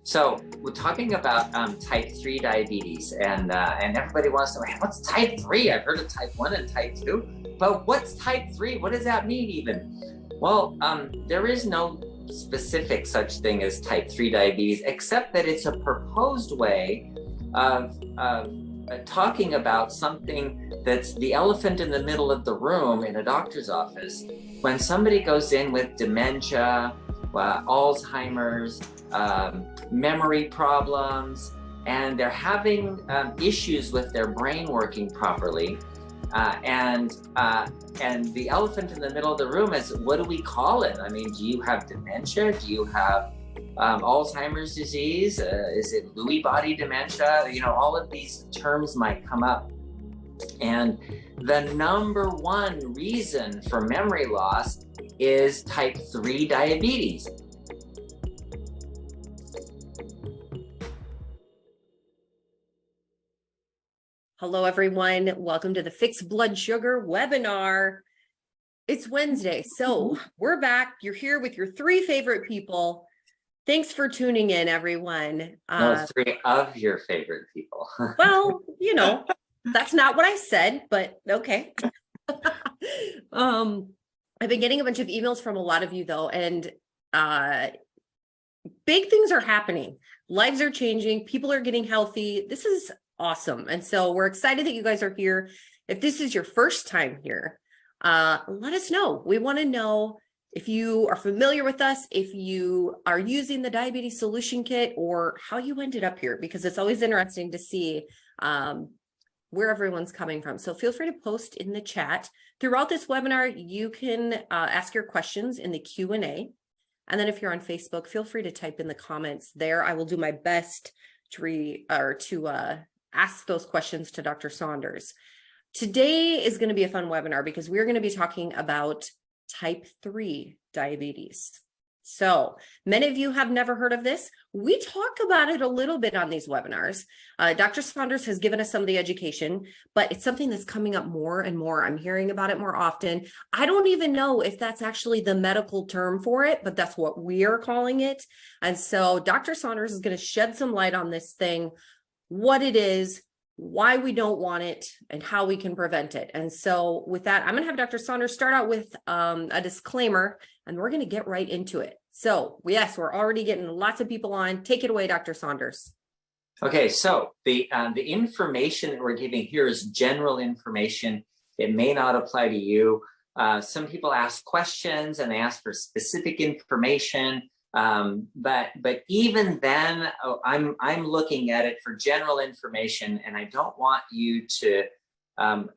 So we're talking about type 3 diabetes, and everybody wants to know, what's type 3? I've heard of type 1 and type 2, but what's type 3? What does that mean even? Well, there is no specific such thing as type 3 diabetes, except that it's a proposed way of talking about something that's the elephant in the middle of the room in a doctor's office. When somebody goes in with dementia, Alzheimer's, memory problems, and they're having issues with their brain working properly, and the elephant in the middle of the room is, what do we call it? I mean, do you have dementia? Do you have Alzheimer's disease? Is it Lewy body dementia? You know, all of these terms might come up. And the number one reason for memory loss is type 3 diabetes. Hello, everyone. Welcome to the Fixed Blood Sugar webinar. It's Wednesday, so we're back. You're here with your three favorite people. Thanks for tuning in, everyone. No, 3 of your favorite people. Well, you know, that's not what I said, but okay. I've been getting a bunch of emails from a lot of you, though, and big things are happening. Lives are changing. People are getting healthy. This is awesome. And so we're excited that you guys are here. If this is your first time here, let us know. We want to know if you are familiar with us, if you are using the Diabetes Solution Kit, or how you ended up here, because it's always interesting to see where everyone's coming from. So feel free to post in the chat. Throughout this webinar, you can ask your questions in the Q&A. And then if you're on Facebook, feel free to type in the comments there. I will do my best to ask those questions to Dr. Saunders. Today is going to be a fun webinar because we're going to be talking about type 3 diabetes. So many of you have never heard of this. We talk about it a little bit on these webinars. Dr. Saunders has given us some of the education, but it's something that's coming up more and more. I'm hearing about it more often. I don't even know if that's actually the medical term for it, but that's what we are calling it. And so Dr. Saunders is going to shed some light on this thing, what it is, why we don't want it, and how we can prevent it. And so with that, I'm going to have Dr. Saunders start out with a disclaimer, and we're going to get right into it. So yes, we're already getting lots of people on. Take it away, Dr. Saunders. Okay, so the information that we're giving here is general information. It may not apply to you. Some people ask questions and they ask for specific information. But even then, I'm looking at it for general information, and I don't want you to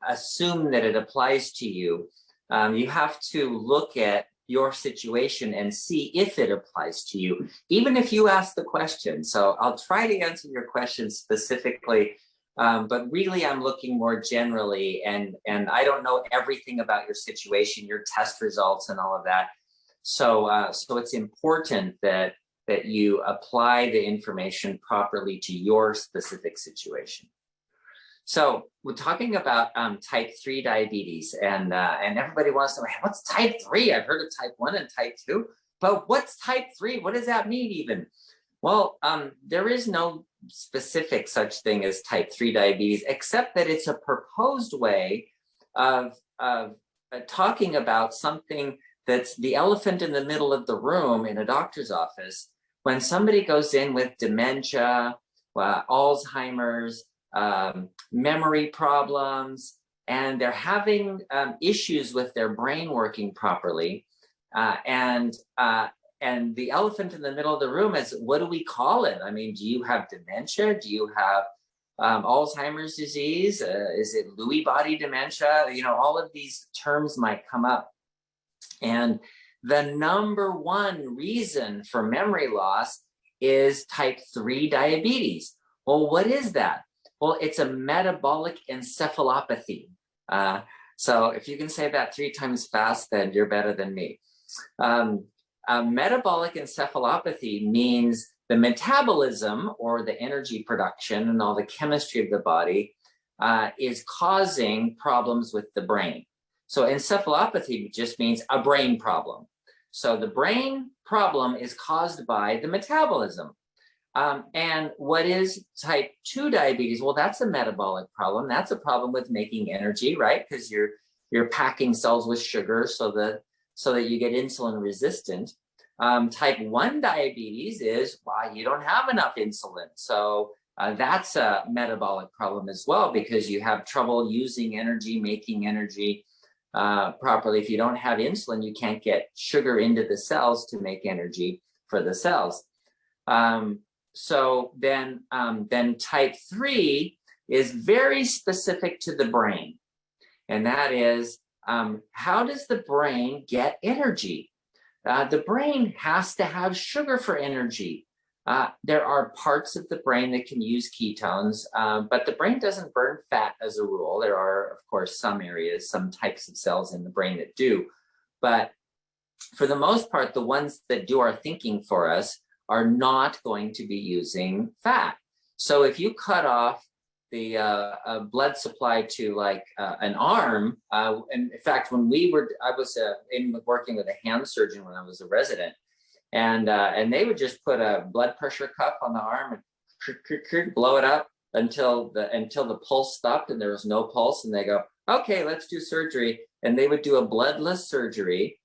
assume that it applies to you. You have to look at your situation and see if it applies to you, even if you ask the question. So I'll try to answer your question specifically, but really I'm looking more generally, and I don't know everything about your situation, your test results and all of that. So it's important that you apply the information properly to your specific situation. So we're talking about type 3 diabetes, and everybody wants to know, what's type 3? I've heard of type 1 and type 2, but what's type 3? What does that mean even? Well, there is no specific such thing as type 3 diabetes, except that it's a proposed way of talking about something that's the elephant in the middle of the room in a doctor's office. When somebody goes in with dementia, Alzheimer's, memory problems, and they're having issues with their brain working properly, and the elephant in the middle of the room is, what do we call it? I mean, do you have dementia? Do you have Alzheimer's disease? Is it Lewy body dementia? You know, all of these terms might come up. And the number one reason for memory loss is type 3 diabetes. Well, what is that? Well, it's a metabolic encephalopathy. So if you can say that 3 times fast, then you're better than me. Metabolic encephalopathy means the metabolism, or the energy production and all the chemistry of the body, is causing problems with the brain. So encephalopathy just means a brain problem. So the brain problem is caused by the metabolism. And what is type 2 diabetes? Well, that's a metabolic problem. That's a problem with making energy, right? Because you're packing cells with sugar so that you get insulin resistant. Type 1 diabetes is why you don't have enough insulin. So that's a metabolic problem as well, because you have trouble using energy, making energy properly. If you don't have insulin, you can't get sugar into the cells to make energy for the cells. So then type 3 is very specific to the brain. And that is, how does the brain get energy? The brain has to have sugar for energy. There are parts of the brain that can use ketones, but the brain doesn't burn fat as a rule. There are, of course, some areas, some types of cells in the brain that do. But for the most part, the ones that do our thinking for us are not going to be using fat. So if you cut off the blood supply to like an arm, and in fact, when I was working with a hand surgeon when I was a resident, and they would just put a blood pressure cuff on the arm and blow it up until the pulse stopped and there was no pulse, and they go, okay, let's do surgery, and they would do a bloodless surgery.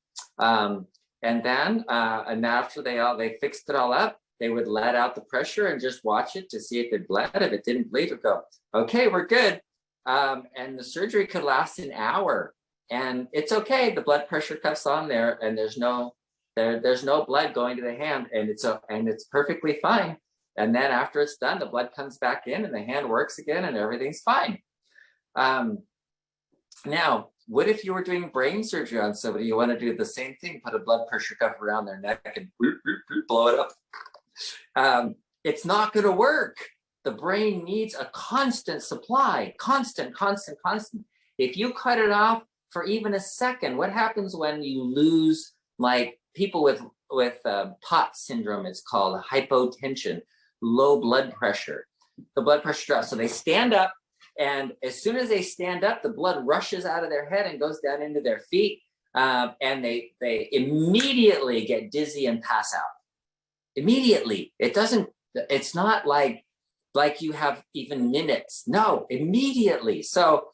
And then, and after they fixed it all up, they would let out the pressure and just watch it to see if it bled. If it didn't bleed, it would go, okay, we're good. And the surgery could last an hour, and it's okay. The blood pressure cuff's on there, and there's no blood going to the hand, and it's perfectly fine. And then after it's done, the blood comes back in, and the hand works again, and everything's fine. Now, what if you were doing brain surgery on somebody? You want to do the same thing, put a blood pressure cuff around their neck and blow it up. It's not going to work. The brain needs a constant supply, constant. If you cut it off for even a second, what happens when you lose, like people with POTS syndrome, it's called hypotension, low blood pressure. The blood pressure drops. So they stand up, and as soon as they stand up, the blood rushes out of their head and goes down into their feet, and they immediately get dizzy and pass out. Immediately. It's not like you have even minutes. No, immediately. So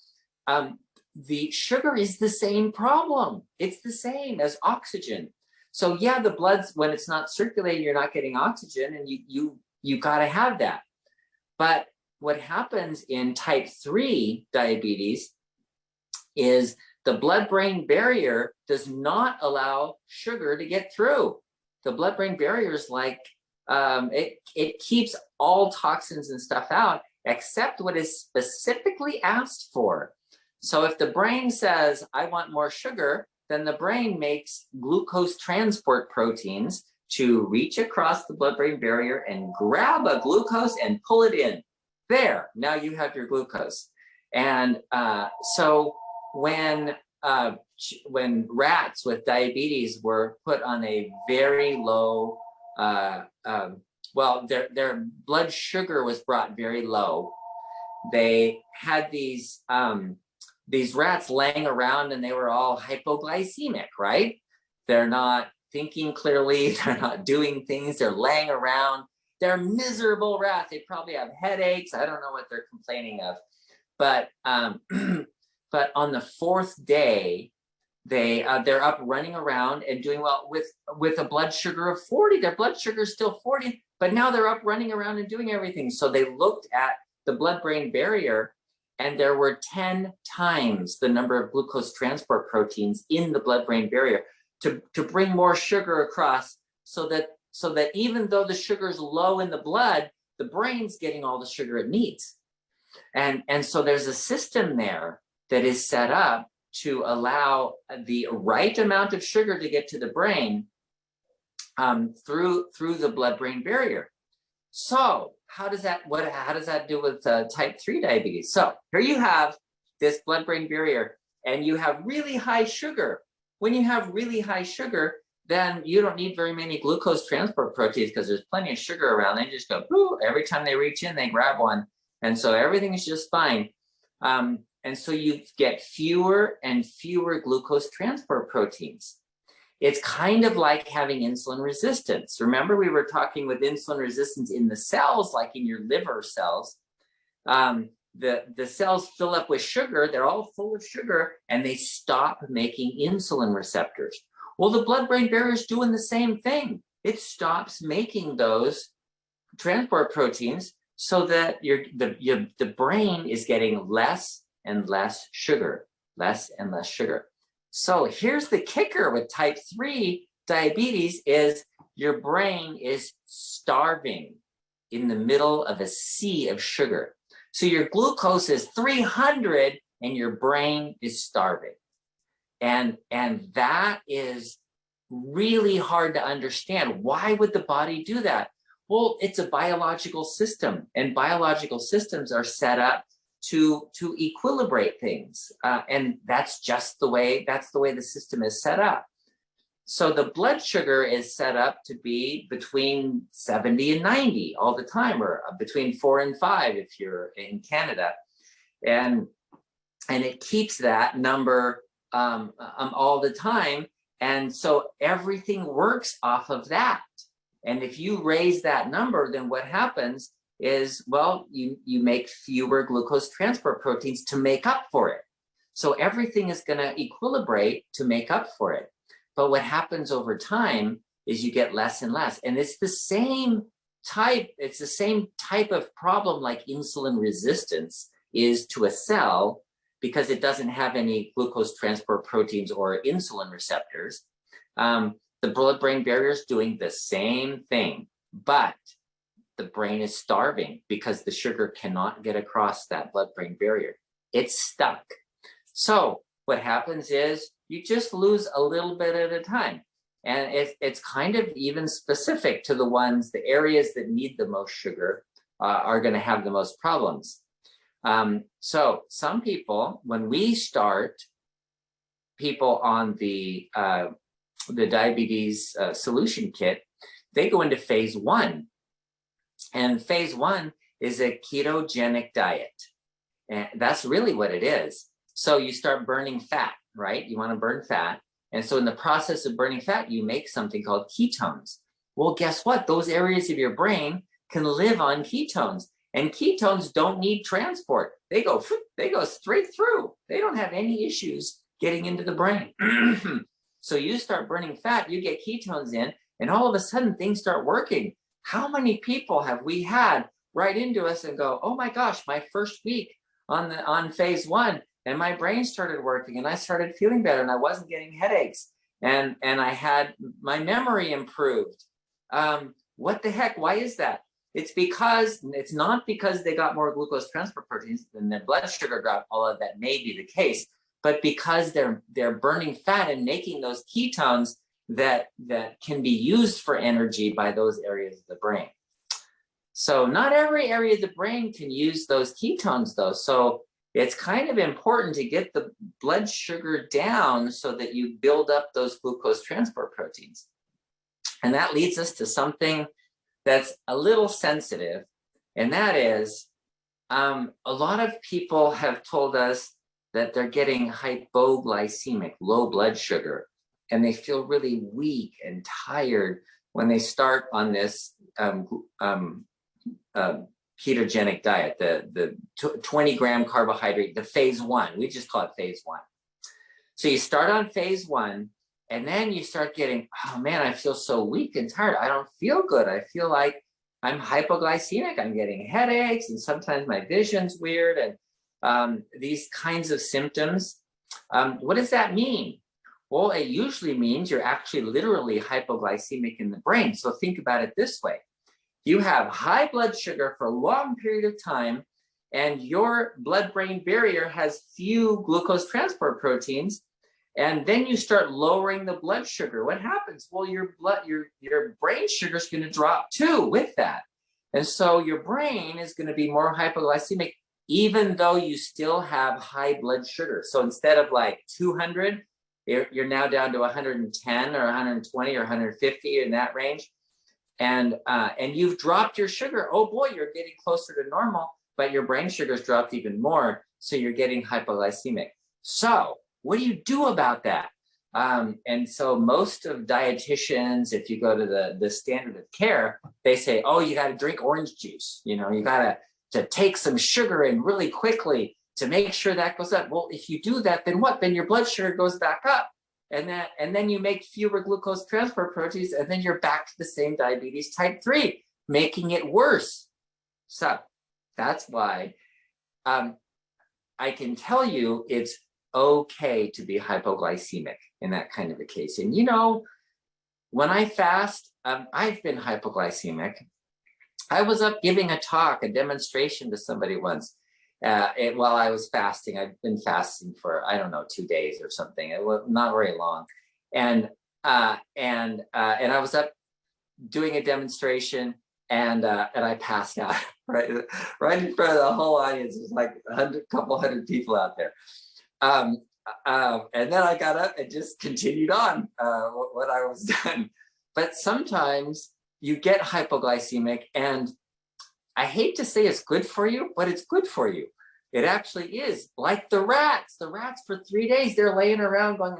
the sugar is the same problem. It's the same as oxygen. So yeah, the blood's, when it's not circulating, you're not getting oxygen, and you got to have that. But what happens in type 3 diabetes is the blood-brain barrier does not allow sugar to get through. The blood-brain barrier is like, it keeps all toxins and stuff out except what is specifically asked for. So if the brain says, I want more sugar, then the brain makes glucose transport proteins to reach across the blood-brain barrier and grab a glucose and pull it in. There, now you have your glucose. And so when rats with diabetes were put on a very low, their blood sugar was brought very low. They had these rats laying around, and they were all hypoglycemic, right? They're not thinking clearly. They're not doing things. They're laying around. They're miserable rats. They probably have headaches. I don't know what they're complaining of. But but on the fourth day, they're up running around and doing well with a blood sugar of 40. Their blood sugar is still 40, but now they're up running around and doing everything. So they looked at the blood-brain barrier, and there were 10 times the number of glucose transport proteins in the blood-brain barrier to bring more sugar across, so that even though the sugar is low in the blood, the brain's getting all the sugar it needs. And so there's a system there that is set up to allow the right amount of sugar to get to the brain through the blood-brain barrier. So how does that do with type 3 diabetes? So here you have this blood-brain barrier, and you have really high sugar. When you have really high sugar, then you don't need very many glucose transport proteins, because there's plenty of sugar around. They just go, ooh, every time they reach in, they grab one. And so everything is just fine. And so you get fewer and fewer glucose transport proteins. it's kind of like having insulin resistance. Remember, we were talking with insulin resistance in the cells, like in your liver cells. The cells fill up with sugar, they're all full of sugar, and they stop making insulin receptors. Well, the blood-brain barrier is doing the same thing. It stops making those transport proteins so that the brain is getting less and less sugar, less and less sugar. So here's the kicker with type 3 diabetes is your brain is starving in the middle of a sea of sugar. So your glucose is 300 and your brain is starving. And that is really hard to understand. Why would the body do that? Well, it's a biological system, and biological systems are set up to equilibrate things. And that's just the way the system is set up. So the blood sugar is set up to be between 70 and 90 all the time, or between 4 and 5 if you're in Canada. And it keeps that number all the time. And so everything works off of that. And if you raise that number, then what happens is, well, you make fewer glucose transport proteins to make up for it. So everything is going to equilibrate to make up for it. But what happens over time is you get less and less. And it's the same type of problem like insulin resistance is to a cell, because it doesn't have any glucose transport proteins or insulin receptors. The blood-brain barrier is doing the same thing, but the brain is starving because the sugar cannot get across that blood-brain barrier. It's stuck. So what happens is you just lose a little bit at a time. And it's kind of even specific to the areas that need the most sugar are going to have the most problems. So some people, when we start people on the diabetes solution kit, they go into phase 1. And phase 1 is a ketogenic diet. And that's really what it is. So you start burning fat, right? You want to burn fat. And so in the process of burning fat, you make something called ketones. Well, guess what? Those areas of your brain can live on ketones. And ketones don't need transport. They go straight through. They don't have any issues getting into the brain. So you start burning fat, you get ketones in, and all of a sudden things start working. How many people have we had write into us and go, oh my gosh, my first week on phase 1, and my brain started working, and I started feeling better, and I wasn't getting headaches, and I had my memory improved. What the heck? Why is that? It's not because they got more glucose transport proteins and their blood sugar dropped, although that may be the case, but because they're burning fat and making those ketones that can be used for energy by those areas of the brain. So not every area of the brain can use those ketones though. So it's kind of important to get the blood sugar down so that you build up those glucose transport proteins. And that leads us to something that's a little sensitive, and that is a lot of people have told us that they're getting hypoglycemic, low blood sugar, and they feel really weak and tired when they start on this ketogenic diet, the 20-gram carbohydrate, the phase 1. We just call it phase 1. So you start on phase 1, and then you start getting, oh man, I feel so weak and tired. I don't feel good. I feel like I'm hypoglycemic. I'm getting headaches, and sometimes my vision's weird, and these kinds of symptoms. What does that mean? Well, it usually means you're actually literally hypoglycemic in the brain. So think about it this way. You have high blood sugar for a long period of time, and your blood-brain barrier has few glucose transport proteins, and then you start lowering the blood sugar. What happens? Well, your brain sugar is going to drop too with that. And so your brain is going to be more hypoglycemic, even though you still have high blood sugar. So instead of like 200, you're now down to 110 or 120 or 150 in that range. And you've dropped your sugar. Oh boy, you're getting closer to normal, but your brain sugar's dropped even more. So you're getting hypoglycemic. So what do you do about that? And so most of dietitians, if you go to the standard of care, they say, oh, you got to drink orange juice. You know, you got to take some sugar in really quickly to make sure that goes up. Well, if you do that, then what? Then your blood sugar goes back up. And then you make fewer glucose transport proteins, and then you're back to the same diabetes type 3, making it worse. So that's why I can tell you it's okay to be hypoglycemic in that kind of a case. And you know, when I fast, I've been hypoglycemic. I was up giving a talk, a demonstration to somebody once while I was fasting. I've been fasting for, I don't know, 2 days or something. It was not very long. And I was up doing a demonstration, and I passed out right in front of the whole audience. There's like a couple hundred people out there. And then I got up and just continued on what I was done. But sometimes you get hypoglycemic, and I hate to say it's good for you, but it's good for you. It actually is. Like the rats. The rats for 3 days, they're laying around going,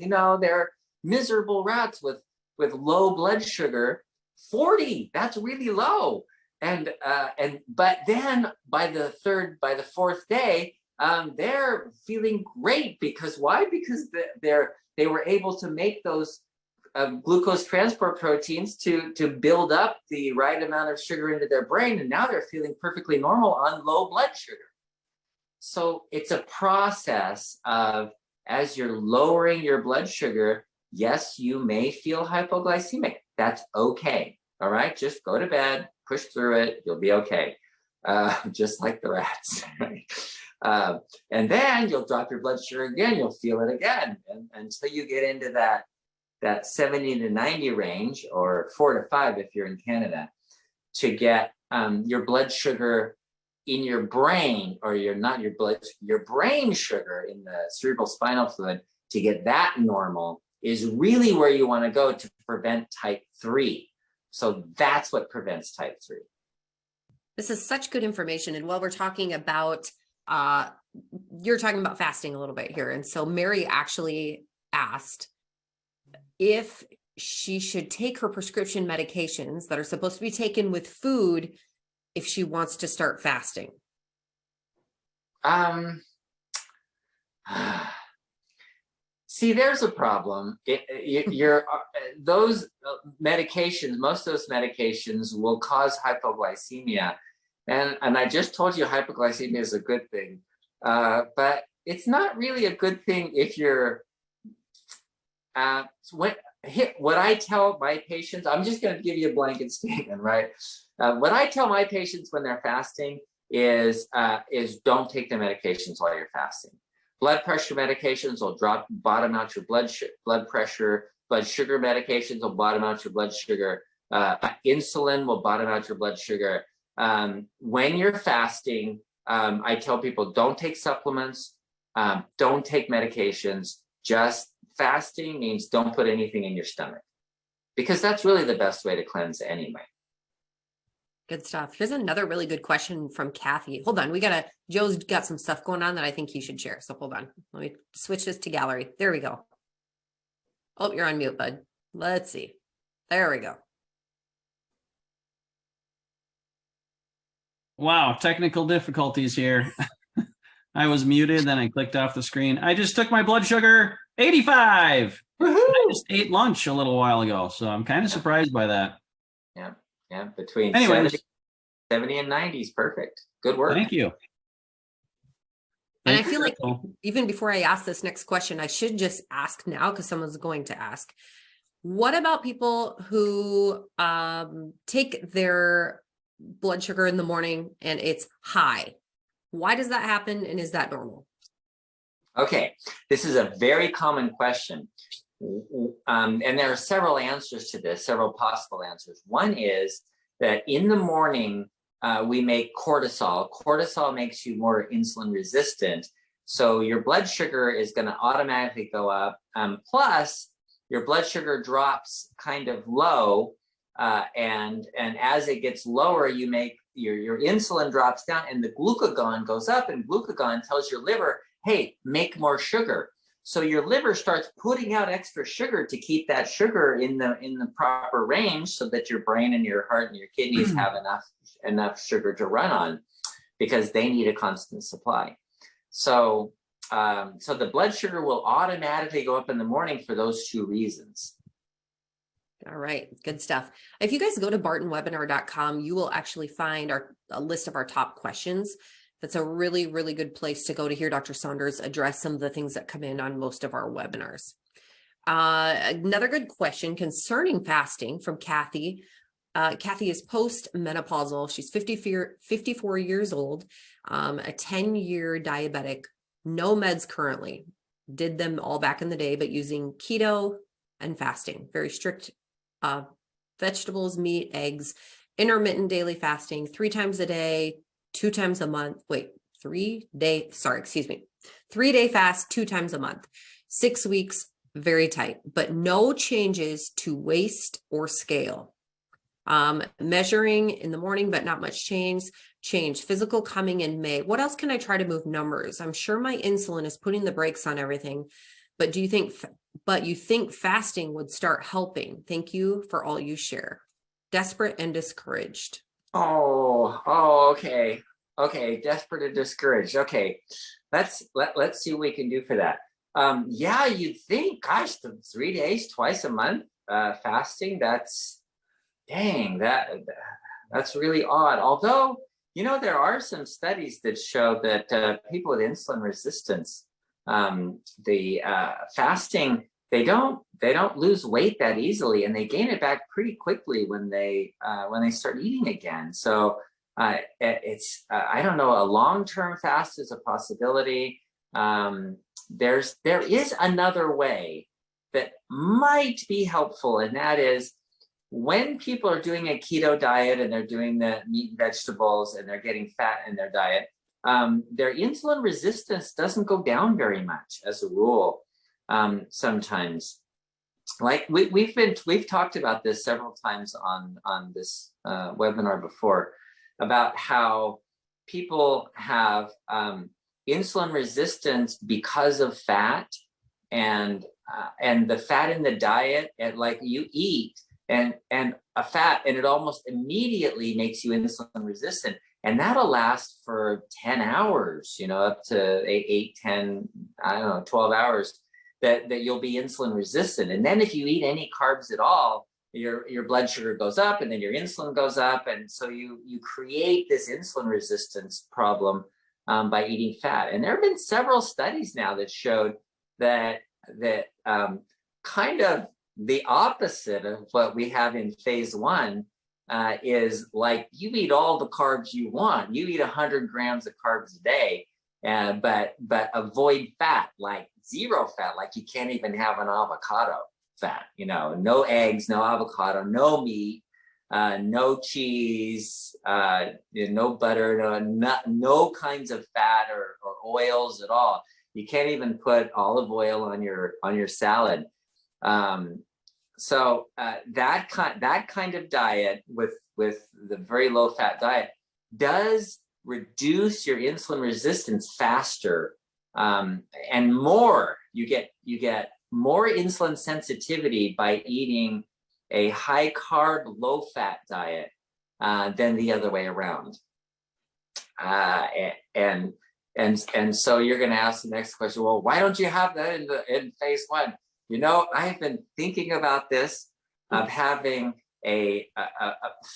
you know, they're miserable rats with low blood sugar. 40, that's really low. But then by the fourth day, they're feeling great. Because why? Because they were able to make those glucose transport proteins to build up the right amount of sugar into their brain, and now they're feeling perfectly normal on low blood sugar. So it's a process of, as you're lowering your blood sugar, yes, you may feel hypoglycemic. That's okay. All right, just go to bed, push through it, you'll be okay. Just like the rats. Right? And then you'll drop your blood sugar again, you'll feel it again, until you get into that 70 to 90 range, or 4 to 5 if you're in Canada, to get your blood sugar in your brain, or your brain sugar in the cerebral spinal fluid, to get that normal is really where you want to go to prevent type 3. So that's what prevents type 3. This is such good information. And while we're talking about, you're talking about fasting a little bit here. And so Mary actually asked if she should take her prescription medications that are supposed to be taken with food if she wants to start fasting. See, there's a problem. Those medications, most of those medications will cause hypoglycemia. And I just told you hypoglycemia is a good thing. But it's not really a good thing if you're, what I tell my patients, I'm just going to give you a blanket statement, right? What I tell my patients when they're fasting is don't take the medications while you're fasting. Blood pressure medications will bottom out your blood pressure. Blood sugar medications will bottom out your blood sugar. Insulin will bottom out your blood sugar. When you're fasting, I tell people don't take supplements, don't take medications. Just fasting means don't put anything in your stomach, because that's really the best way to cleanse anyway. Good stuff. Here's another really good question from Kathy. Hold on. Joe's got some stuff going on that I think he should share. So hold on. Let me switch this to gallery. There we go. Oh, you're on mute, bud. Let's see. There we go. Wow. Technical difficulties here. I was muted, then I clicked off the screen. I just took my blood sugar 85. Woohoo! I just ate lunch a little while ago, so I'm kind of surprised by that. Yeah, between 70 and 90 is perfect. Good work. Thank you. And I feel like even before I ask this next question, I should just ask now, because someone's going to ask. What about people who take their blood sugar in the morning and it's high? Why does that happen, and is that normal? Okay, this is a very common question. And there are several answers to this, several possible answers. One is that in the morning, we make cortisol. Cortisol makes you more insulin resistant. So your blood sugar is going to automatically go up. Plus, your blood sugar drops kind of low. And as it gets lower, you make your insulin drops down and the glucagon goes up, and glucagon tells your liver, hey, make more sugar. So your liver starts putting out extra sugar to keep that sugar in the proper range, so that your brain and your heart and your kidneys have enough sugar to run on, because they need a constant supply. So so the blood sugar will automatically go up in the morning for those two reasons. All right, good stuff. If you guys go to bartonwebinar.com, you will actually find a list of our top questions. That's a really, really good place to go to hear Dr. Saunders address some of the things that come in on most of our webinars. Another good question concerning fasting from Kathy. Kathy is post-menopausal. She's 54 years old, a 10-year diabetic, no meds currently. Did them all back in the day, but using keto and fasting, very strict vegetables, meat, eggs, intermittent daily fasting, 3 times a day, 2 times a month. 3-day fast, 2 times a month, 6 weeks, very tight, but no changes to waist or scale. Measuring in the morning, but not much change. Physical coming in May. What else can I try to move numbers? I'm sure my insulin is putting the brakes on everything, but you think fasting would start helping? Thank you for all you share. Desperate and discouraged. Okay. Desperate and discouraged. Okay. Let's see what we can do for that. Yeah, you'd think, gosh, the 3 days, twice a month, fasting, that's really odd. Although, there are some studies that show that people with insulin resistance, the fasting, they don't lose weight that easily, and they gain it back pretty quickly when they start eating again. So it's I don't know, a long-term fast is a possibility. There is another way that might be helpful, and that is when people are doing a keto diet and they're doing the meat and vegetables and they're getting fat in their diet, their insulin resistance doesn't go down very much as a rule. Sometimes, like we've talked about this several times on this webinar before, about how people have insulin resistance because of fat, and the fat in the diet, and like you eat and a fat, and it almost immediately makes you insulin resistant. And that'll last for 10 hours, up to 8, 10, 12 hours that you'll be insulin resistant. And then if you eat any carbs at all, your blood sugar goes up, and then your insulin goes up. And so you create this insulin resistance problem by eating fat. And there have been several studies now that showed that kind of the opposite of what we have in phase 1 is like you eat all the carbs you want. You eat 100 grams of carbs a day, but avoid fat, like zero fat, like you can't even have an avocado fat, no eggs, no avocado, no meat, no cheese, no butter, no kinds of fat or oils at all. You can't even put olive oil on your salad. So that kind of diet with the very low fat diet does reduce your insulin resistance faster, and more. You get more insulin sensitivity by eating a high carb, low fat diet than the other way around. And so you're going to ask the next question. Well, why don't you have that in phase 1? I've been thinking about this, of having a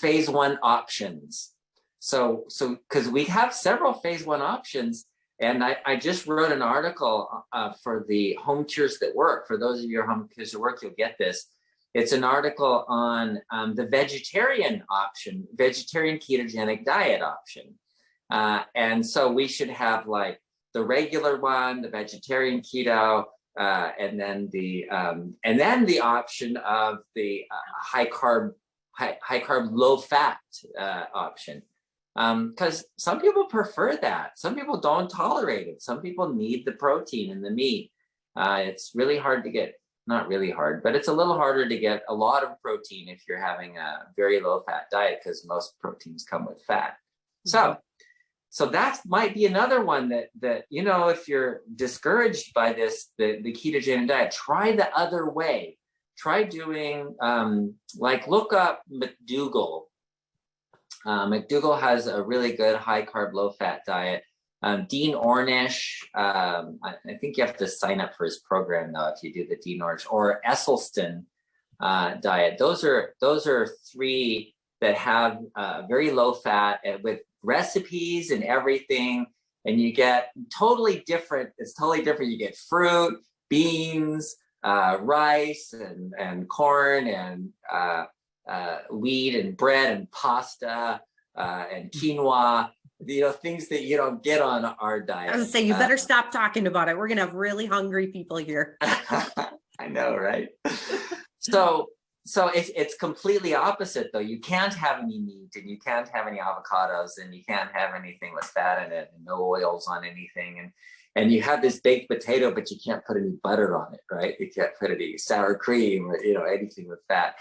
phase 1 options. So because we have several phase 1 options, and I just wrote an article for the Home Cures That Work. For those of you Home Cures That Work, you'll get this. It's an article on the vegetarian option, vegetarian ketogenic diet option. And so we should have like the regular one, the vegetarian keto, and then the option of the high carb, low fat option. Because some people prefer that. Some people don't tolerate it. Some people need the protein in the meat. It's really hard to get, not really hard, but it's a little harder to get a lot of protein if you're having a very low fat diet, because most proteins come with fat. so that might be another one that you know, if you're discouraged by this, the ketogenic diet, try the other way. Try doing like look up McDougall. McDougall has a really good high carb, low fat diet. Dean Ornish, I think you have to sign up for his program though if you do the Dean Ornish, or Esselstyn diet. Those are three that have very low fat with recipes and everything, and you get totally different. It's totally different. You get fruit, beans, rice, and corn, and wheat, and bread, and pasta, and quinoa. You know, things that you don't get on our diet. I was gonna say, you better stop talking about it. We're gonna have really hungry people here. I know, right? So it's completely opposite though. You can't have any meat, and you can't have any avocados, and you can't have anything with fat in it, and no oils on anything, and you have this baked potato, but you can't put any butter on it, right? You can't put any sour cream or, you know, anything with fat.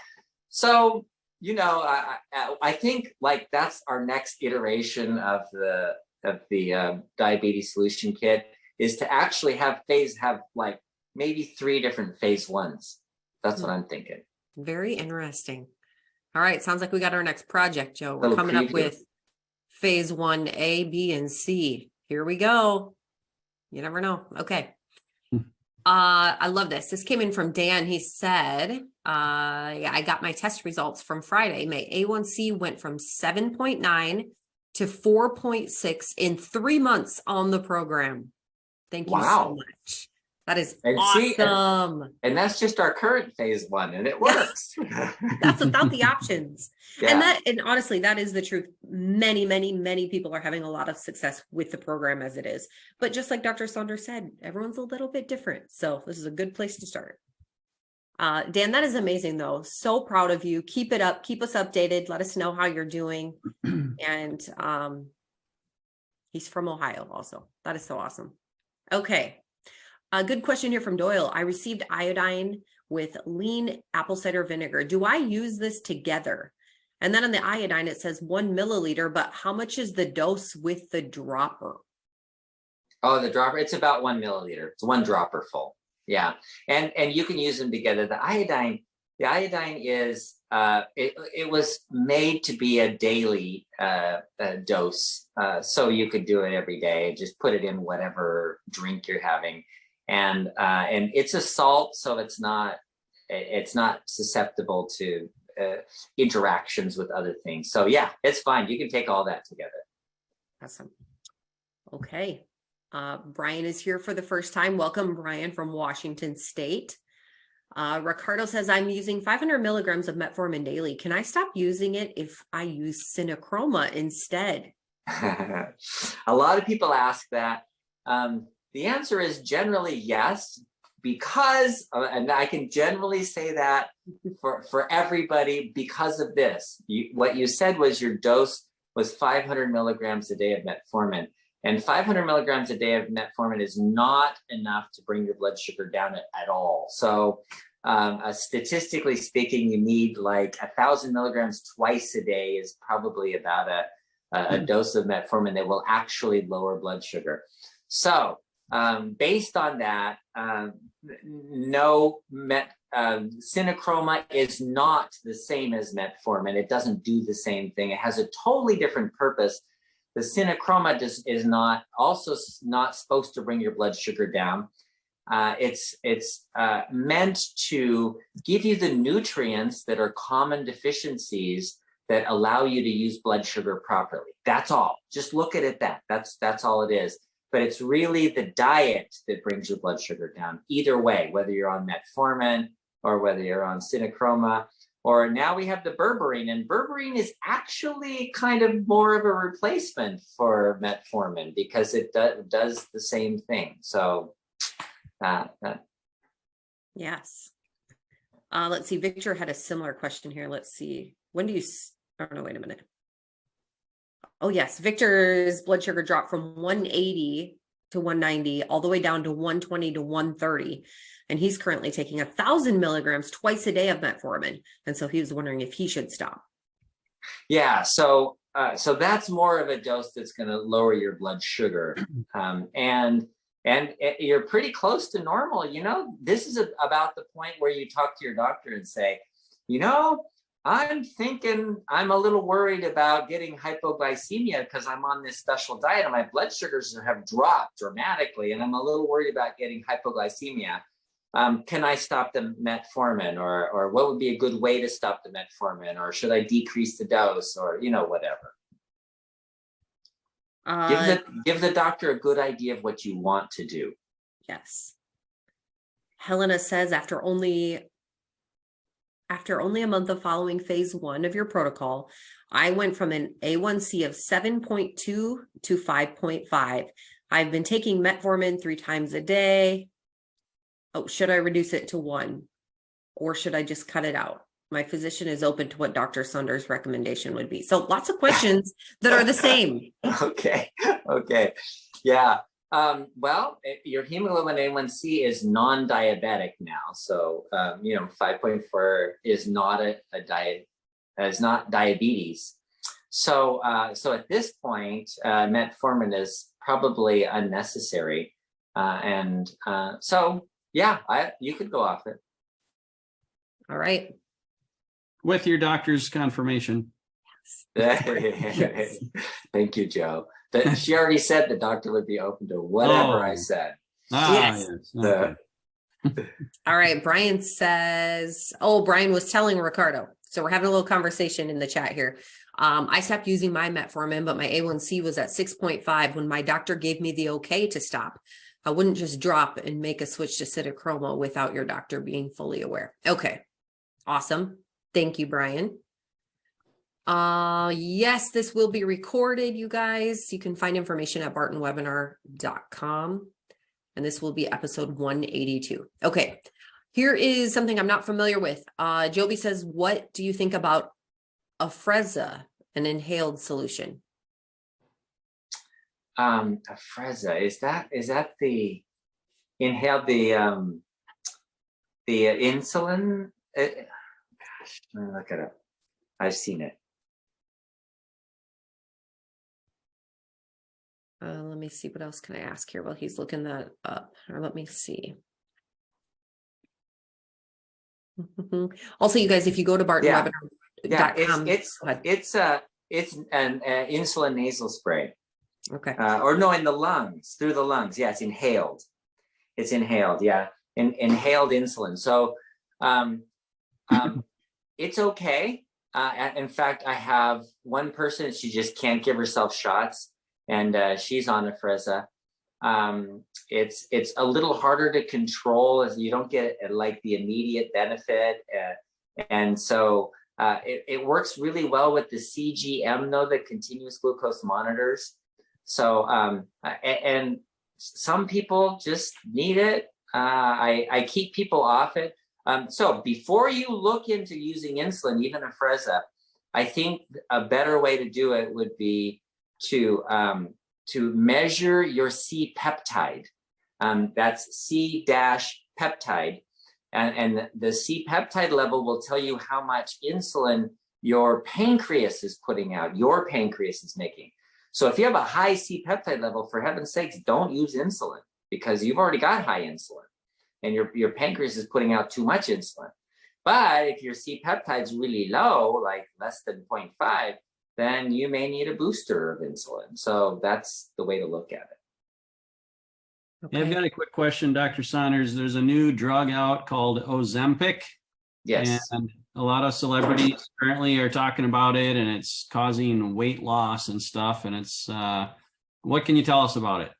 So, you know, I think like that's our next iteration of the diabetes solution kit, is to actually have like maybe 3 different phase 1s. That's what I'm thinking. Very interesting. All right. Sounds like we got our next project, Joe. We're coming up with phase 1A, B, and C. Here we go. You never know. Okay. I love this. This came in from Dan. He said, yeah, I got my test results from Friday. My A1C went from 7.9 to 4.6 in 3 months on the program. Thank you so much. That is awesome. And that's just our current phase 1, and it works. That's without the options. Yeah. And honestly, that is the truth. Many people are having a lot of success with the program as it is. But just like Dr. Saunders said, everyone's a little bit different. So this is a good place to start. Dan, that is amazing though. So proud of you. Keep it up. Keep us updated. Let us know how you're doing. And he's from Ohio also. That is so awesome. Okay. A good question here from Doyle. I received iodine with lean apple cider vinegar. Do I use this together? And then on the iodine, it says 1 milliliter, but how much is the dose with the dropper? Oh, the dropper, it's about 1 milliliter. It's 1 dropper full. Yeah. And you can use them together. The iodine is, it was made to be a daily dose. So you could do it every day. Just put it in whatever drink you're having. And it's a salt, so it's not susceptible to interactions with other things. So yeah, it's fine. You can take all that together. Awesome. Okay. Brian is here for the first time. Welcome, Brian, from Washington State. Ricardo says, I'm using 500 milligrams of metformin daily. Can I stop using it if I use Synachroma instead? A lot of people ask that. The answer is generally yes, because, and I can generally say that for everybody because of this. What you said was your dose was 500 milligrams a day of metformin. And 500 milligrams a day of metformin is not enough to bring your blood sugar down at all. So statistically speaking, you need like 1,000 milligrams twice a day is probably about a dose of metformin that will actually lower blood sugar. So based on that, Synachroma is not the same as metformin. It doesn't do the same thing. It has a totally different purpose. The Synachroma is not supposed to bring your blood sugar down. It's meant to give you the nutrients that are common deficiencies that allow you to use blood sugar properly. That's all. Just look at it that's all it is. But it's really the diet that brings your blood sugar down. Either way, whether you're on metformin or whether you're on Synachroma, or now we have the berberine, and berberine is actually kind of more of a replacement for metformin because it does the same thing. So yes. Let's see. Victor had a similar question here. Let's see. When do you, oh no, wait a minute. Oh yes. Victor's blood sugar dropped from 180 to 190 all the way down to 120 to 130. And he's currently taking 1,000 milligrams twice a day of metformin. And so he was wondering if he should stop. Yeah. So so that's more of a dose that's going to lower your blood sugar, and you're pretty close to normal. This is about the point where you talk to your doctor and say, I'm thinking I'm a little worried about getting hypoglycemia because I'm on this special diet and my blood sugars have dropped dramatically, and I'm a little worried about getting hypoglycemia. Can I stop the metformin, or what would be a good way to stop the metformin, or should I decrease the dose, or whatever? Give the doctor a good idea of what you want to do. Yes. Helena says after only a month of following phase 1 of your protocol, I went from an A1C of 7.2 to 5.5. I've been taking metformin 3 times a day. Oh, should I reduce it to 1, or should I just cut it out? My physician is open to what Dr. Saunders' recommendation would be. So lots of questions that are the same. Okay. Yeah. Well, your hemoglobin A1C is non-diabetic now. So, 5.4 is not is not diabetes. So at this point, metformin is probably unnecessary. You could go off it. All right. With your doctor's confirmation. Yes. Thank you, Joe. She already said the doctor would be open to whatever I said. Yes. Okay. All right. Brian says, Brian was telling Ricardo. So we're having a little conversation in the chat here. I stopped using my metformin, but my A1C was at 6.5 when my doctor gave me the okay to stop. I wouldn't just drop and make a switch to Cytochroma without your doctor being fully aware. Okay. Awesome. Thank you, Brian. Yes, this will be recorded, you guys. You can find information at bartonwebinar.com. And this will be episode 182. Okay. Here is something I'm not familiar with. Joby says, what do you think about Afrezza, an inhaled solution? Afrezza, is that the inhaled the insulin? Gosh, let me look it up. I've seen it. Let me see, what else can I ask here while he's looking that up, or let me see. Also, you guys, if you go to bartonwebinar.com, it's an insulin nasal spray. Okay. Or no, in the lungs, through the lungs. Yeah, it's inhaled. It's inhaled. Yeah, inhaled insulin. So, it's okay. In fact, I have one person, she just can't give herself shots, and she's on Afrezza. It's a little harder to control, as you don't get like the immediate benefit, and so it works really well with the CGM, though, the continuous glucose monitors. So and some people just need it. I keep people off it. So before you look into using insulin, even Afrezza, I think a better way to do it would be to measure your C-peptide. That's C-peptide. And the C-peptide level will tell you how much insulin your pancreas is putting out, your pancreas is making. So if you have a high C-peptide level, for heaven's sakes, don't use insulin, because you've already got high insulin and your pancreas is putting out too much insulin. But if your C-peptide is really low, like less than 0.5, then you may need a booster of insulin. So that's the way to look at it. Okay. I've got a quick question, Dr. Saunders. There's a new drug out called Ozempic. Yes. And a lot of celebrities currently are talking about it, and it's causing weight loss and stuff. And it's, what can you tell us about it?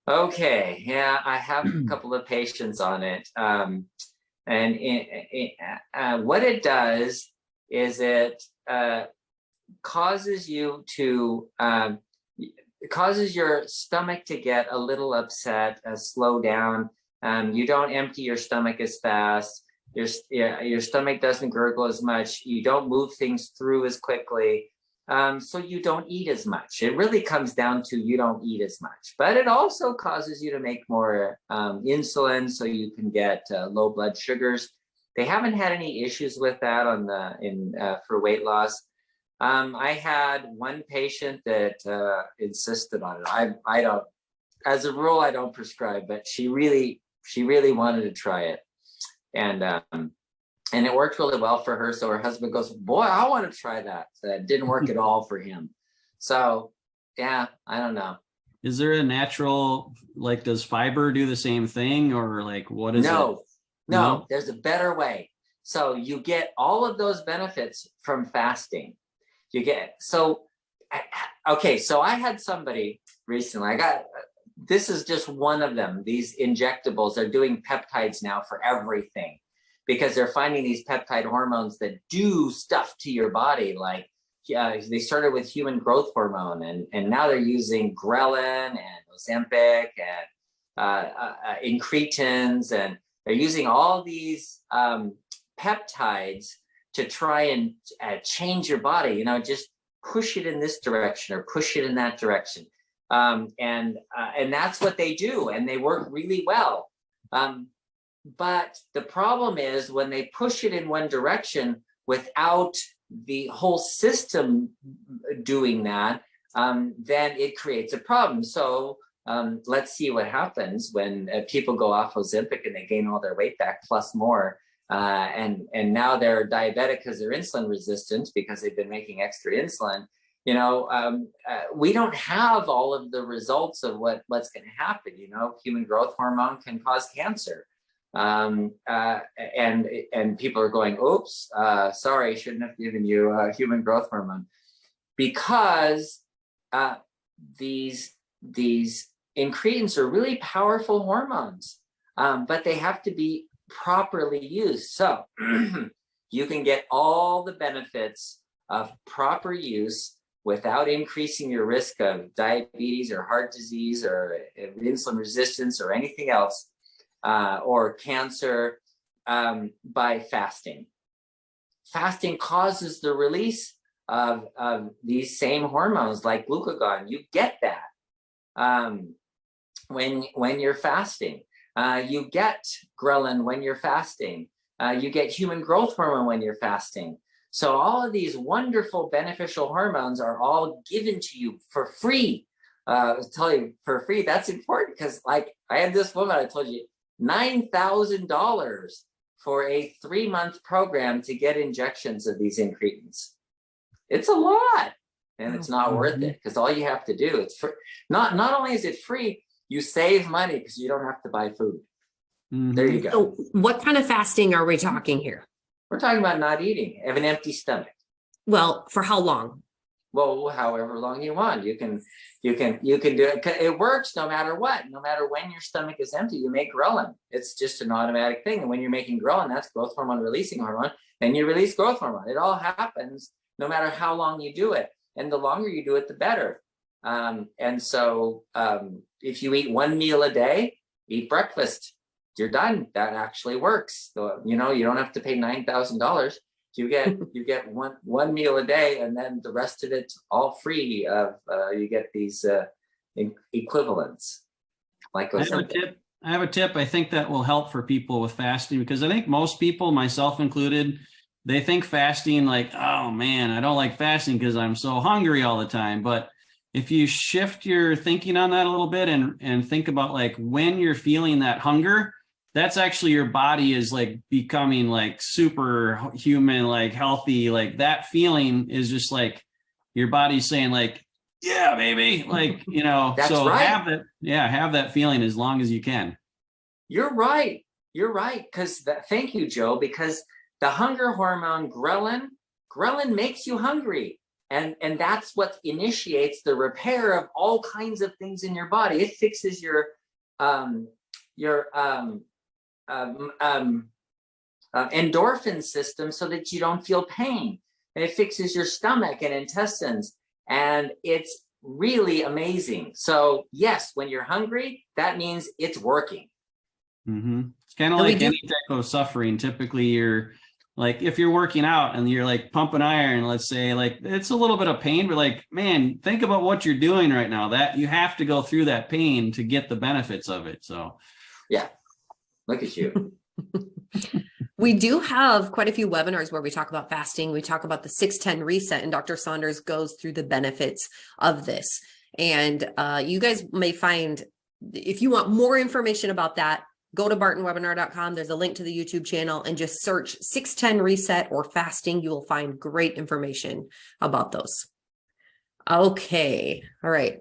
Okay. Yeah, I have a couple of patients on it. What it does is it causes you to, it causes your stomach to get a little upset, slow down. You don't empty your stomach as fast. Your stomach doesn't gurgle as much. You don't move things through as quickly. So you don't eat as much. It really comes down to you don't eat as much. But it also causes you to make more insulin, so you can get low blood sugars. They haven't had any issues with that for weight loss. I had one patient that insisted on it. I don't, as a rule, I don't prescribe, but she really wanted to try it. And it worked really well for her. So her husband goes, boy, I want to try that. So it didn't work at all for him. So yeah, I don't know. Is there a natural, like, does fiber do the same thing, or like, what is it? No, there's a better way. So you get all of those benefits from fasting. So I had somebody recently, this is just one of them. These injectables are doing peptides now for everything, because they're finding these peptide hormones that do stuff to your body. Like they started with human growth hormone, and now they're using ghrelin and Ozempic and incretins, and they're using all these peptides to try and change your body, just push it in this direction or push it in that direction. And that's what they do, and they work really well. But the problem is when they push it in one direction without the whole system doing that, then it creates a problem. So let's see what happens when people go off Ozempic and they gain all their weight back plus more. And now they're diabetic because they're insulin resistant because they've been making extra insulin. We don't have all of the results of what's going to happen. Human growth hormone can cause cancer. And people are going, oops, sorry, shouldn't have given you human growth hormone, because these incretins are really powerful hormones, but they have to be properly used. So you can get all the benefits of proper use without increasing your risk of diabetes or heart disease or insulin resistance or anything else, or cancer, by fasting. Fasting causes the release of these same hormones like glucagon. You get that when you're fasting. You get ghrelin when you're fasting. You get human growth hormone when you're fasting. So all of these wonderful beneficial hormones are all given to you for free. I'll tell you, for free. That's important, because like I had this woman, I told you, $9,000 for a 3-month program to get injections of these incretins. It's a lot, and it's not worth it, because all you have to do, it's free. Not only is it free, you save money because you don't have to buy food. There you go. So what kind of fasting are we talking here? We're talking about not eating, have an empty stomach. Well, for how long? Well, however long you want. You can do it. It works no matter what. No matter when your stomach is empty, you make ghrelin. It's just an automatic thing. And when you're making ghrelin, that's growth hormone releasing hormone, and you release growth hormone. It all happens no matter how long you do it. And the longer you do it, the better. And so if you eat 1 meal a day, eat breakfast, you're done. That actually works. So, you don't have to pay $9,000. You get one meal a day, and then the rest of it all free of you get these equivalents. Like I have a tip I think that will help for people with fasting, because I think most people, myself included, they think fasting like, oh man, I don't like fasting because I'm so hungry all the time. But if you shift your thinking on that a little bit and think about like when you're feeling that hunger, that's actually your body is like becoming like super human, like healthy. Like that feeling is just like your body's saying like, yeah, baby. Like, That's so right. have that feeling as long as you can. You're right. Thank you, Joe, because the hunger hormone ghrelin makes you hungry. And that's what initiates the repair of all kinds of things in your body. It fixes your endorphin system so that you don't feel pain. And it fixes your stomach and intestines. And it's really amazing. So yes, when you're hungry, that means it's working. Mm-hmm. It's kind of like any type of suffering. Typically you're like, if you're working out and you're like pumping iron, let's say, like it's a little bit of pain, but like, man, think about what you're doing right now, that you have to go through that pain to get the benefits of it. So yeah. Look at you. We do have quite a few webinars where we talk about fasting. We talk about the 6-10 reset, and Dr. Saunders goes through the benefits of this. And you guys may find, if you want more information about that, go to bartonwebinar.com. There's a link to the YouTube channel and just search 6-10 reset or fasting. You will find great information about those. Okay. All right.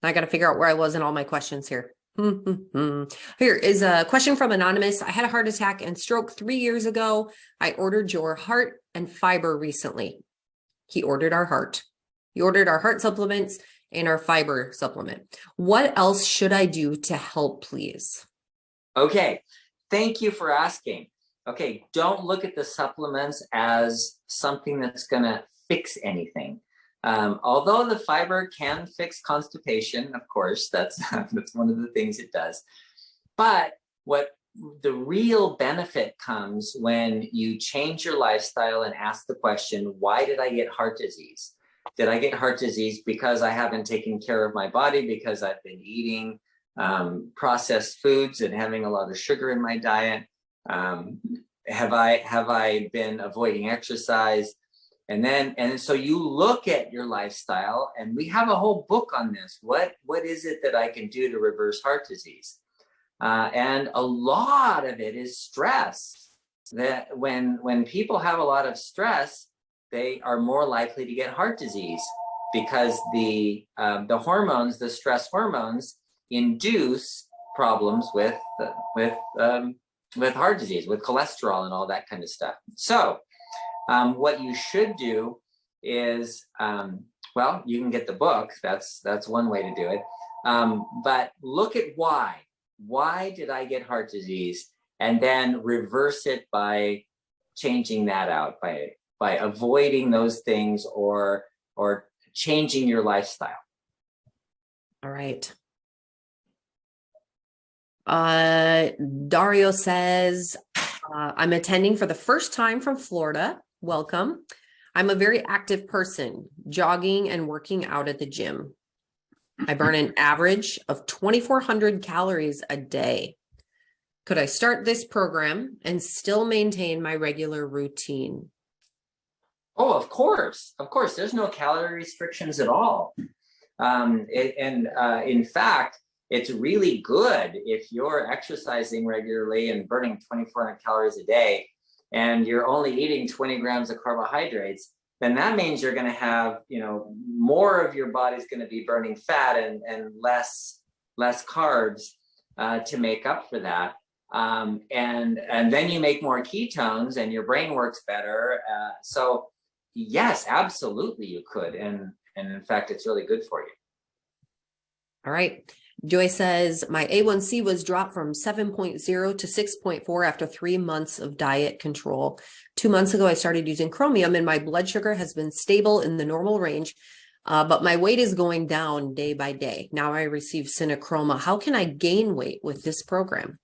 I got to figure out where I was in all my questions here. Here is a question from Anonymous. I had a heart attack and stroke 3 years ago. I ordered your heart and fiber recently. He ordered our heart. He ordered our heart supplements and our fiber supplement. What else should I do to help, please? Okay. Thank you for asking. Okay. Don't look at the supplements as something that's going to fix anything. Although the fiber can fix constipation, of course, that's one of the things it does. But what the real benefit comes when you change your lifestyle and ask the question, why did I get heart disease? Did I get heart disease because I haven't taken care of my body, because I've been eating processed foods and having a lot of sugar in my diet? Have I been avoiding exercise? And so you look at your lifestyle, and we have a whole book on this. What is it that I can do to reverse heart disease? And a lot of it is stress. That when people have a lot of stress, they are more likely to get heart disease, because the hormones, the stress hormones, induce problems with heart disease, with cholesterol and all that kind of stuff. So what you should do is, well, you can get the book. That's one way to do it. But look at why. Why did I get heart disease? And then reverse it by changing that out, by avoiding those things or changing your lifestyle. All right. Dario says, I'm attending for the first time from Florida. Welcome. I'm a very active person, jogging and working out at the gym. I burn an average of 2,400 calories a day. Could I start this program and still maintain my regular routine? Oh, of course. Of course. There's no calorie restrictions at all. In fact, it's really good if you're exercising regularly and burning 2,400 calories a day, and you're only eating 20 grams of carbohydrates. Then that means you're going to have, more of your body's going to be burning fat and less carbs to make up for that. And then you make more ketones and your brain works better. So yes, absolutely you could. And in fact, it's really good for you. All right. Joy says, my A1C was dropped from 7.0 to 6.4 after 3 months of diet control. 2 months ago, I started using chromium and my blood sugar has been stable in the normal range, but my weight is going down day by day. Now I receive Synachroma. How can I gain weight with this program?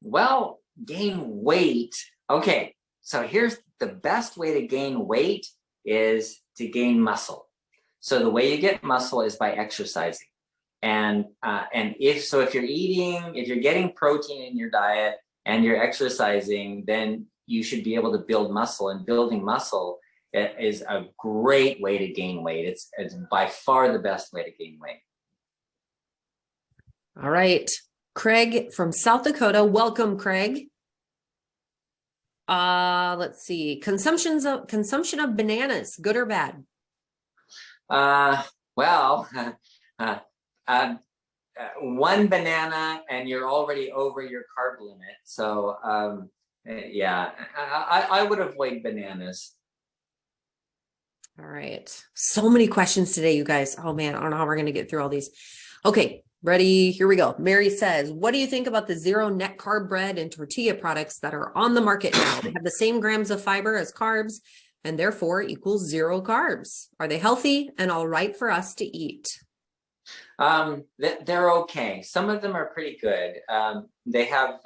Well, gain weight. Okay, so here's the best way to gain weight is to gain muscle. So the way you get muscle is by exercising. And if you're getting protein in your diet and you're exercising, then you should be able to build muscle, and building muscle is a great way to gain weight. It's by far the best way to gain weight. All right. Craig from South Dakota. Welcome, Craig. Let's see. Consumption of bananas, good or bad? Well, one banana and you're already over your carb limit. So, yeah, I would avoid bananas. All right. So many questions today, you guys. Oh man, I don't know how we're going to get through all these. Okay, ready? Here we go. Mary says, what do you think about the zero net carb bread and tortilla products that are on the market now? They have the same grams of fiber as carbs and therefore equals zero carbs. Are they healthy and all right for us to eat? They're okay. Some of them are pretty good. They have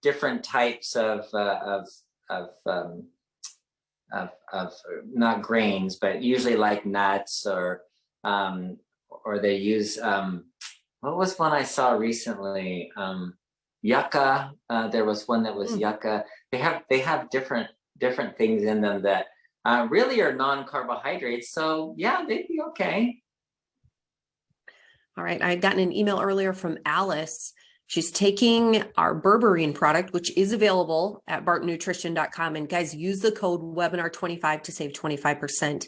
different types of not grains, but usually like nuts, or they use what was one I saw recently? Yucca. There was one that was yucca. They have different things in them that really are non-carbohydrates. So yeah, they'd be okay. All right. I had gotten an email earlier from Alice. She's taking our berberine product, which is available at bartonnutrition.com. And guys, use the code webinar25 to save 25%.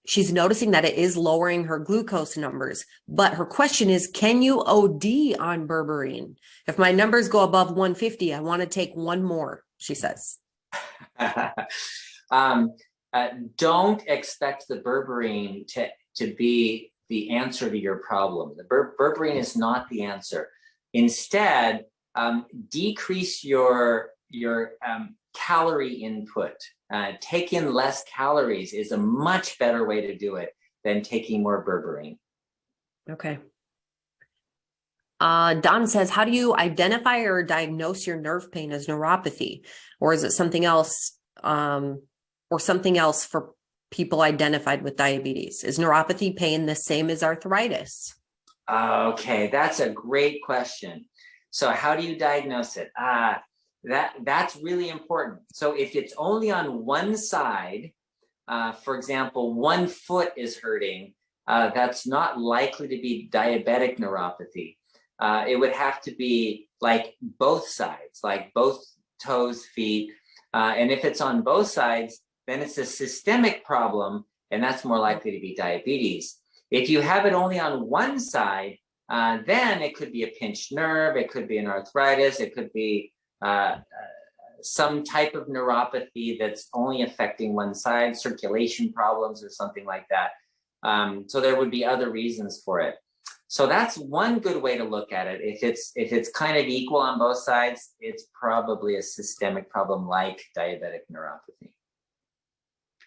She's noticing that it is lowering her glucose numbers, but her question is, can you OD on berberine? If my numbers go above 150, I want to take one more, she says. Don't expect the berberine to be the answer to your problem. The berberine is not the answer. Instead, decrease your calorie input. Take in less calories is a much better way to do it than taking more berberine. Okay. Don says, how do you identify or diagnose your nerve pain as neuropathy? Or is it something else, or something else for people identified with diabetes? Is neuropathy pain the same as arthritis? Okay, that's a great question. So how do you diagnose it? That's really important. So if it's only on one side, for example, one foot is hurting, that's not likely to be diabetic neuropathy. It would have to be like both sides, like both toes, feet. And if it's on both sides, then it's a systemic problem, and that's more likely to be diabetes. If you have it only on one side, then it could be a pinched nerve, it could be an arthritis, it could be some type of neuropathy that's only affecting one side, circulation problems or something like that. So there would be other reasons for it. So that's one good way to look at it. If it's kind of equal on both sides, it's probably a systemic problem like diabetic neuropathy.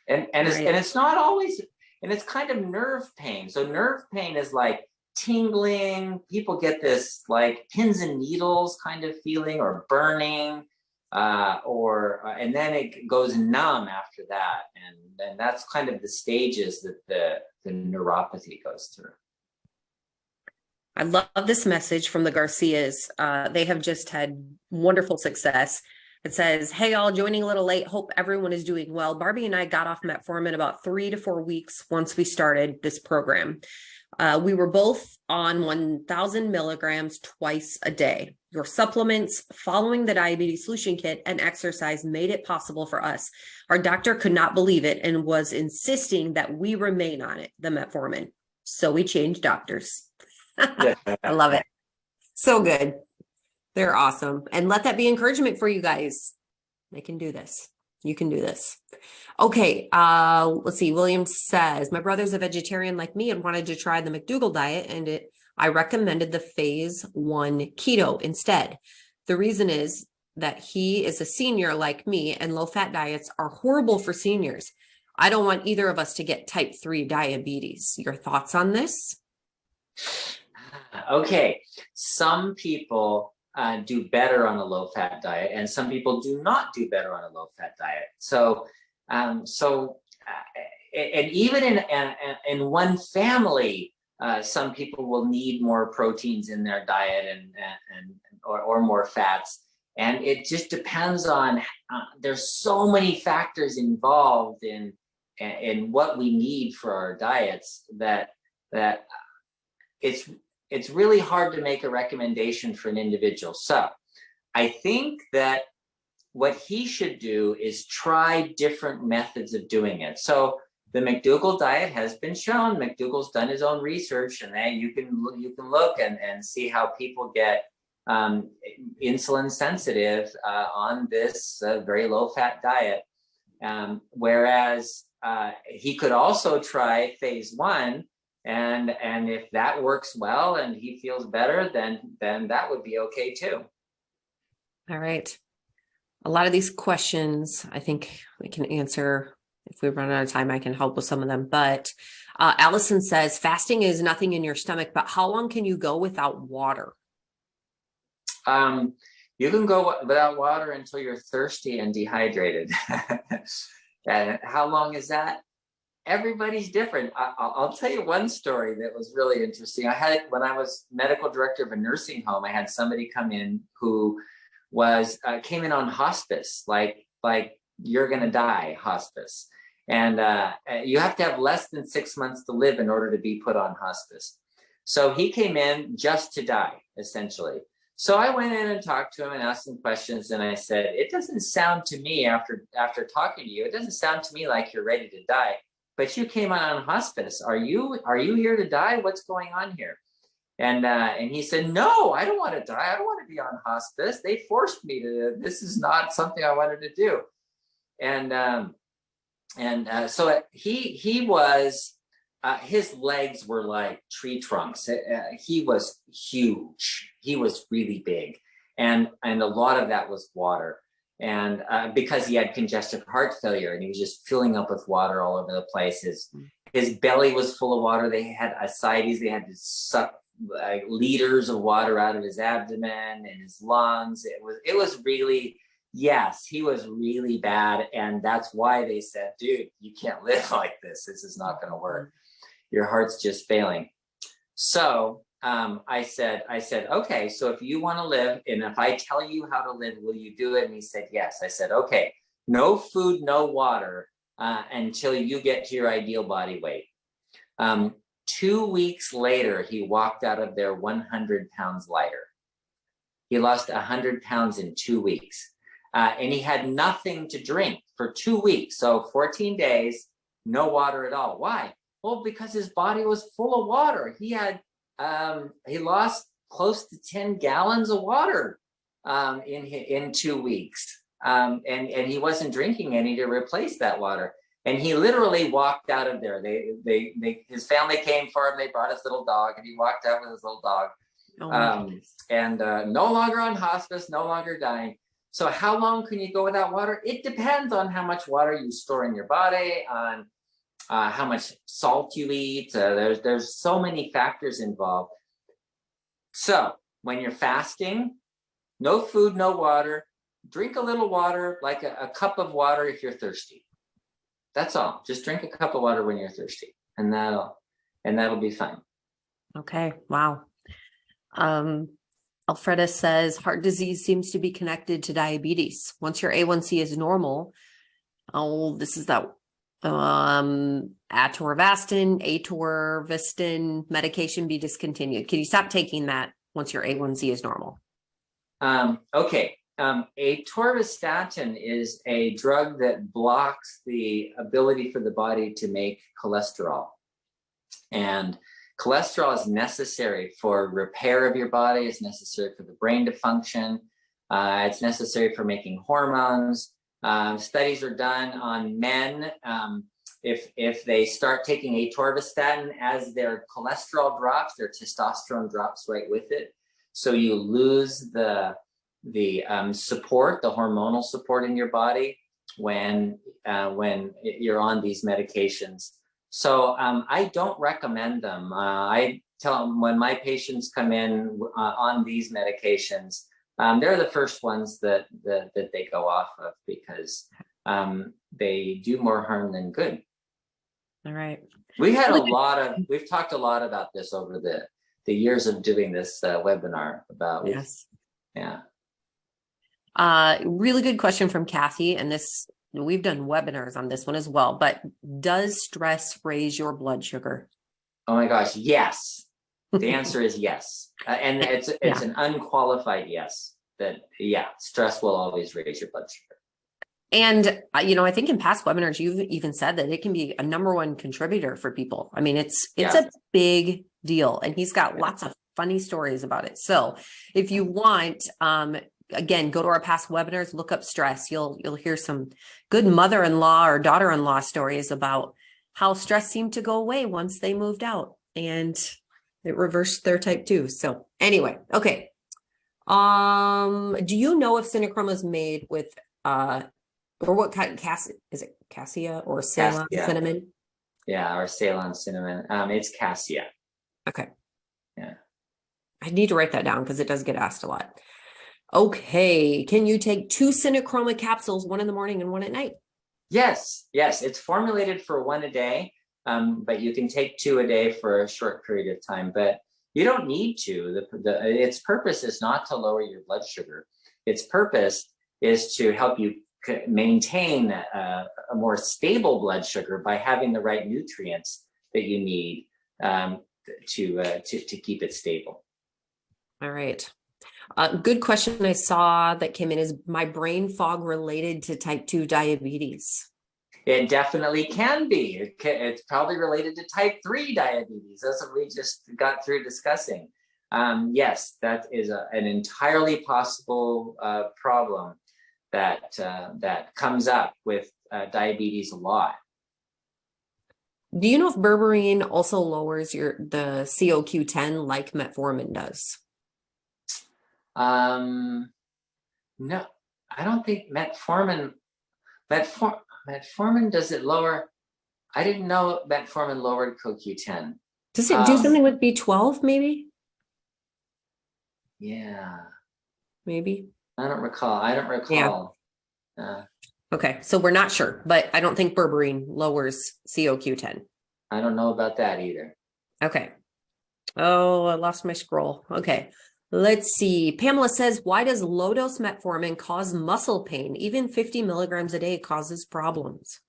And it's not always, and it's kind of nerve pain. So nerve pain is like tingling. People get this like pins and needles kind of feeling, or burning, and then it goes numb after that. And that's kind of the stages that the neuropathy goes through. I love this message from the Garcias. They have just had wonderful success. It says, hey, all, joining a little late. Hope everyone is doing well. Barbie and I got off metformin about 3 to 4 weeks once we started this program. We were both on 1,000 milligrams twice a day. Your supplements, following the diabetes solution kit, and exercise made it possible for us. Our doctor could not believe it and was insisting that we remain on it, the metformin. So we changed doctors. I love it. So good. They're awesome. And let that be encouragement for you guys. They can do this. You can do this. Okay. Let's see. William says, my brother's a vegetarian like me and wanted to try the McDougall diet, and I recommended the phase 1 keto instead. The reason is that he is a senior like me, and low fat diets are horrible for seniors. I don't want either of us to get type 3 diabetes. Your thoughts on this? Okay. Some people do better on a low-fat diet, and some people do not do better on a low-fat diet. So, and even in one family, some people will need more proteins in their diet or more fats, and it just depends on. There's so many factors involved in what we need for our diets that it's really hard to make a recommendation for an individual. So I think that what he should do is try different methods of doing it. So the McDougall diet has been shown. McDougall's done his own research, and then you can look and see how people get insulin sensitive on this very low fat diet. Whereas he could also try phase 1. And if that works well and he feels better, then that would be okay too. All right. A lot of these questions, I think we can answer. If we run out of time, I can help with some of them. But Allison says, fasting is nothing in your stomach, but how long can you go without water? You can go without water until you're thirsty and dehydrated. And how long is that? everybody's different. I'll tell you one story that was really interesting. When I was medical director of a nursing home, I had somebody come in who came in on hospice, like you're going to die hospice. And you have to have less than 6 months to live in order to be put on hospice. So he came in just to die, essentially. So I went in and talked to him and asked him questions. And I said, it doesn't sound to me after talking to you, it doesn't sound to me like you're ready to die, but you came on hospice. Are you here to die? What's going on here? And he said, no, I don't want to die. I don't want to be on hospice. They forced me to. This is not something I wanted to do. So he was, his legs were like tree trunks. He was huge. He was really big. And a lot of that was water. And because he had congestive heart failure and he was just filling up with water all over the place. His belly was full of water. They had ascites. They had to suck liters of water out of his abdomen and his lungs. It was really, yes, he was really bad. And that's why they said, dude, you can't live like this. This is not going to work. Your heart's just failing. So I said, okay, so if you want to live, and if I tell you how to live, will you do it? And he said, yes. I said, okay, no food, no water until you get to your ideal body weight. 2 weeks later, he walked out of there 100 pounds lighter. He lost 100 pounds in 2 weeks. And he had nothing to drink for 2 weeks. So 14 days, no water at all. Why? Well, because his body was full of water. He lost close to 10 gallons of water in 2 weeks. And he wasn't drinking any to replace that water. And he literally walked out of there. His family came for him. They brought his little dog, and he walked out with his little dog. No longer on hospice, no longer dying. So how long can you go without water? It depends on how much water you store in your body, on how much salt you eat. There's so many factors involved. So when you're fasting, no food, no water, drink a little water, like a cup of water if you're thirsty. That's all. Just drink a cup of water when you're thirsty, and that'll be fine. Okay. Wow. Alfreda says heart disease seems to be connected to diabetes. Once your A1C is normal, this is that atorvastatin medication be discontinued. Can you stop taking that once your A1C is normal? Okay. Atorvastatin is a drug that blocks the ability for the body to make cholesterol. And cholesterol is necessary for repair of your body. It's necessary for the brain to function. It's necessary for making hormones. Studies are done on men. If they start taking atorvastatin, as their cholesterol drops, their testosterone drops right with it. So you lose the support, the hormonal support in your body when you're on these medications. So I don't recommend them. I tell them when my patients come in on these medications, they're the first ones that they go off of because they do more harm than good. All right. We've talked a lot about this over the years of doing this webinar about. Yes. Yeah. Really good question from Kathy. And we've done webinars on this one as well, but does stress raise your blood sugar? Oh my gosh. Yes. The answer is yes. And it's an unqualified yes, stress will always raise your blood sugar. And, I think in past webinars, you've even said that it can be a number one contributor for people. I mean, it's a big deal, and he's got lots of funny stories about it. So if you want, again, go to our past webinars, look up stress. You'll hear some good mother-in-law or daughter-in-law stories about how stress seemed to go away once they moved out and it reversed their type 2. So anyway, okay. Do you know if synochroma is made with, or what kind of is it cassia or Ceylon cinnamon? Yeah, or Ceylon cinnamon. It's cassia. Okay. Yeah. I need to write that down because it does get asked a lot. Okay. Can you take 2 synochroma capsules, one in the morning and one at night? Yes, it's formulated for 1 a day, but you can take 2 a day for a short period of time. But you don't need to. Its purpose is not to lower your blood sugar. Its purpose is to help you maintain a more stable blood sugar by having the right nutrients that you need to keep it stable. All right. Good question I saw that came in is my brain fog related to type 2 diabetes? It definitely can be. It's probably related to type 3 diabetes. That's what we just got through discussing. Yes, that is an entirely possible problem that comes up with diabetes a lot. Do you know if berberine also lowers the COQ10 like metformin does? No, I don't think metformin does it lower. I didn't know metformin lowered CoQ10. Does it do something with B12 maybe? Yeah. Maybe. I don't recall. Yeah. Okay, so we're not sure, but I don't think berberine lowers COQ10. I don't know about that either. Okay. Oh, I lost my scroll. Okay. Let's see. Pamela says, why does low-dose metformin cause muscle pain? Even 50 milligrams a day causes problems.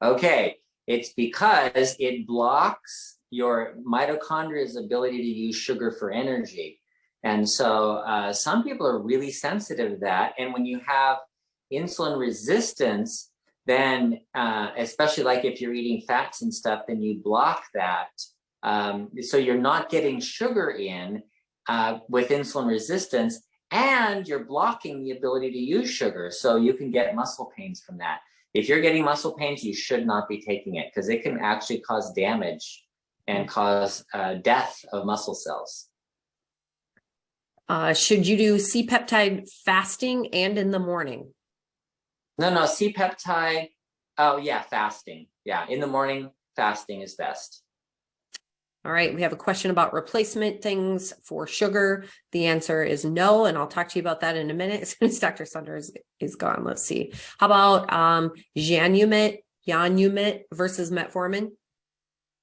Okay. It's because it blocks your mitochondria's ability to use sugar for energy. And so some people are really sensitive to that. And when you have insulin resistance, then especially like if you're eating fats and stuff, then you block that. So you're not getting sugar in with insulin resistance, and you're blocking the ability to use sugar. So you can get muscle pains from that. If you're getting muscle pains, you should not be taking it because it can actually cause damage and cause death of muscle cells. Should you do C-peptide fasting and in the morning? No, C-peptide. Oh, yeah, fasting. Yeah, in the morning, fasting is best. All right, we have a question about replacement things for sugar. The answer is no, and I'll talk to you about that in a minute as soon as Dr. Sunder is gone. Let's see. How about Janumit versus metformin?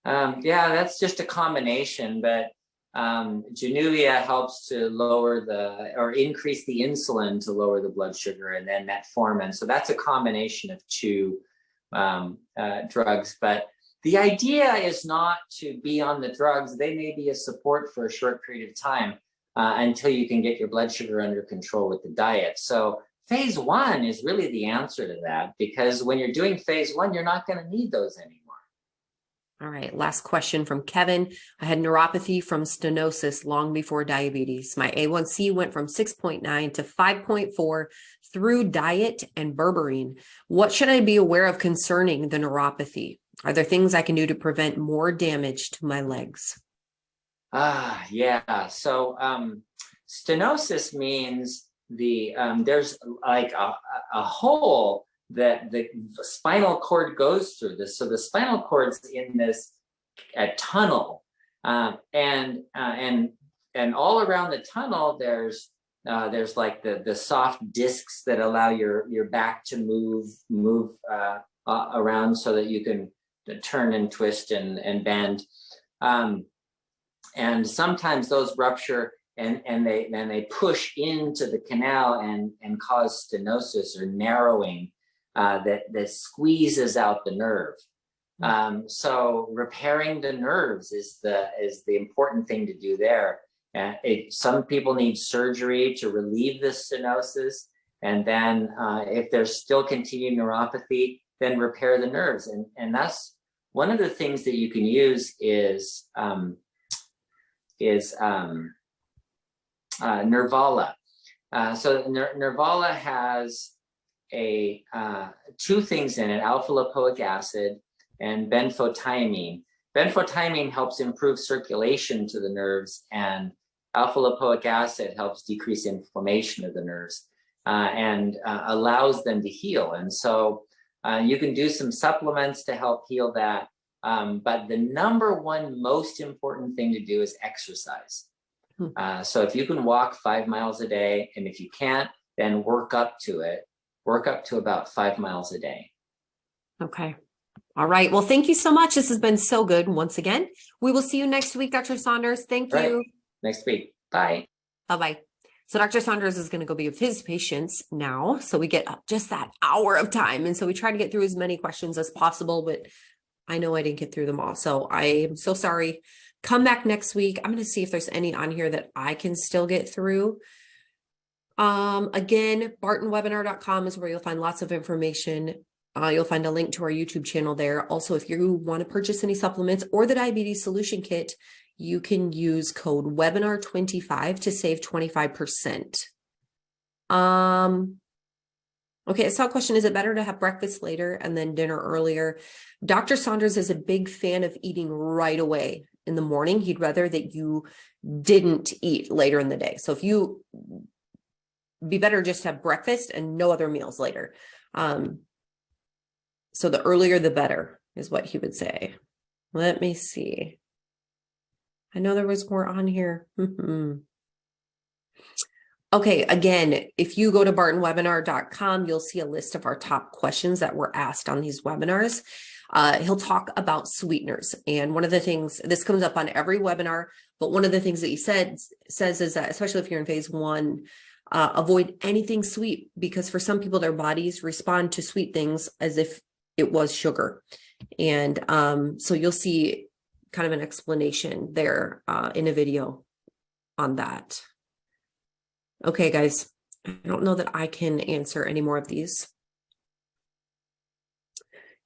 Yeah, that's just a combination, but Januvia helps to lower increase the insulin to lower the blood sugar, and then metformin. So that's a combination of two drugs. But the idea is not to be on the drugs. They may be a support for a short period of time until you can get your blood sugar under control with the diet. So phase 1 is really the answer to that, because when you're doing phase 1, you're not going to need those anymore. All right, last question from Kevin. I had neuropathy from stenosis long before diabetes. My A1C went from 6.9 to 5.4 through diet and berberine. What should I be aware of concerning the neuropathy? Are there things I can do to prevent more damage to my legs? Yeah. So stenosis means there's like a hole that the spinal cord goes through this. So the spinal cord's in this tunnel, and all around the tunnel there's like the soft discs that allow your back to move around so that you can turn and twist and bend, and sometimes those rupture and they push into the canal and cause stenosis or narrowing. That squeezes out the nerve. So repairing the nerves is the important thing to do there. Some people need surgery to relieve the stenosis, and then if there's still continued neuropathy, then repair the nerves. And that's one of the things that you can use is Nervala. So Nervala has two things in it: alpha lipoic acid and benfotiamine. Benfotiamine helps improve circulation to the nerves, and alpha lipoic acid helps decrease inflammation of the nerves and allows them to heal. And so you can do some supplements to help heal that. But the number one most important thing to do is exercise. So if you can walk 5 miles a day, and if you can't, then work up to it. Work up to about 5 miles a day. Okay. All right. Well, thank you so much. This has been so good. Once again, we will see you next week, Dr. Saunders. Thank you. Next week. Bye. Bye-bye. So Dr. Saunders is going to go be with his patients now. So we get just that hour of time. And so we try to get through as many questions as possible, but I know I didn't get through them all. So I am so sorry. Come back next week. I'm going to see if there's any on here that I can still get through. Again, bartonwebinar.com is where you'll find lots of information. You'll find a link to our YouTube channel there. Also, if you want to purchase any supplements or the diabetes solution kit, you can use code webinar25 to save 25%. Okay, I saw a question. Is it better to have breakfast later and then dinner earlier? Dr. Saunders is a big fan of eating right away in the morning. He'd rather that you didn't eat later in the day. So if you be better just have breakfast and no other meals later. So the earlier the better is what he would say. Let me see. I know there was more on here. Okay, again, if you go to bartonwebinar.com, you'll see a list of our top questions that were asked on these webinars. He'll talk about sweeteners. And one of the things, this comes up on every webinar, but one of the things that he says is that, especially if you're in phase 1, avoid anything sweet, because for some people, their bodies respond to sweet things as if it was sugar. And so you'll see kind of an explanation there in a video on that. Okay, guys, I don't know that I can answer any more of these.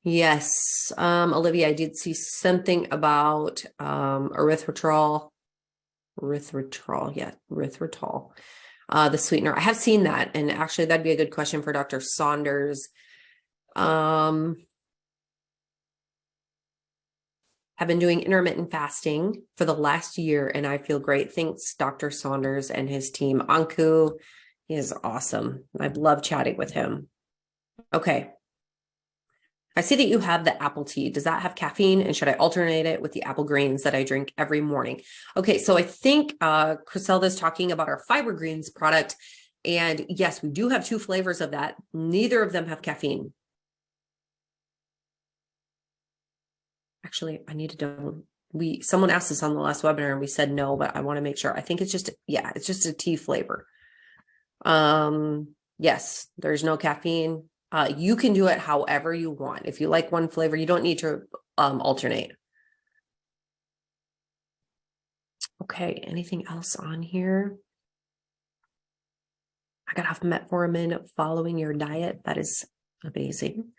Yes, Olivia, I did see something about erythritol, the sweetener. I have seen that, and actually that'd be a good question for Dr. Saunders. Have been doing intermittent fasting for the last year, and I feel great. Thanks, Dr. Saunders and his team. Anku is awesome. I've loved chatting with him. Okay. I see that you have the apple tea. Does that have caffeine? And should I alternate it with the apple greens that I drink every morning? Okay, so I think Criselda's talking about our fiber greens product. And yes, we do have 2 flavors of that. Neither of them have caffeine. Actually, I need to know. Someone asked us on the last webinar and we said no, but I want to make sure. I think it's just, it's just a tea flavor. Yes, there's no caffeine. You can do it however you want. If you like one flavor, you don't need to alternate. Okay, anything else on here? I got off metformin following your diet. That is amazing.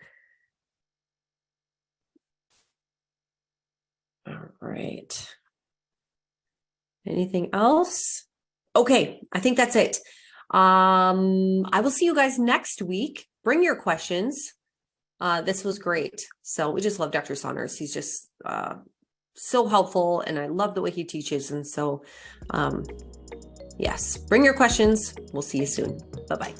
All right. Anything else? Okay, I think that's it. I will see you guys next week. Bring your questions. This was great. So we just love Dr. Saunders. He's just so helpful, and I love the way he teaches. And so, yes, bring your questions. We'll see you soon. Bye-bye.